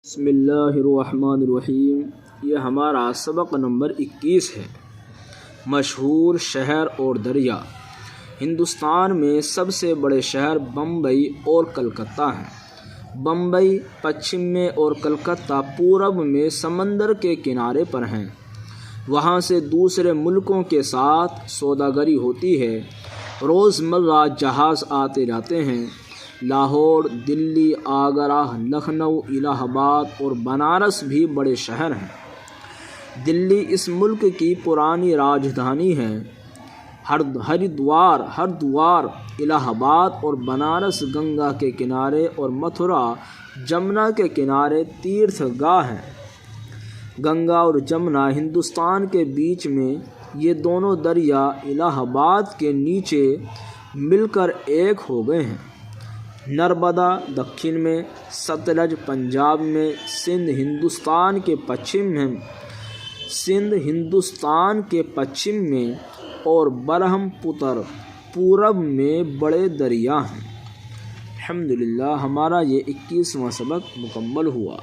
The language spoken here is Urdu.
بسم اللہ الرحمن الرحیم۔ یہ ہمارا سبق نمبر 21 ہے۔ مشہور شہر اور دریا۔ ہندوستان میں سب سے بڑے شہر بمبئی اور کلکتہ ہیں۔ بمبئی پچھم میں اور کلکتہ پورب میں سمندر کے کنارے پر ہیں۔ وہاں سے دوسرے ملکوں کے ساتھ سوداگری ہوتی ہے۔ روزمرہ جہاز آتے جاتے ہیں۔ لاہور، دلی، آگرہ، لکھنؤ، الہ آباد اور بنارس بھی بڑے شہر ہیں۔ دلی اس ملک کی پرانی راجدھانی ہے۔ ہریدوار، الہ آباد اور بنارس گنگا کے کنارے اور متھرا جمنا کے کنارے تیرتھ گاہ ہیں۔ گنگا اور جمنا ہندوستان کے بیچ میں، یہ دونوں دریا الہ آباد کے نیچے مل کر ایک ہو گئے ہیں۔ نرمدا دکن میں، ستلج پنجاب میں، سندھ ہندوستان کے پچھم میں اور برہم پتر پورب میں بڑے دریا ہیں۔ الحمدللہ ہمارا یہ 21واں سبق مکمل ہوا۔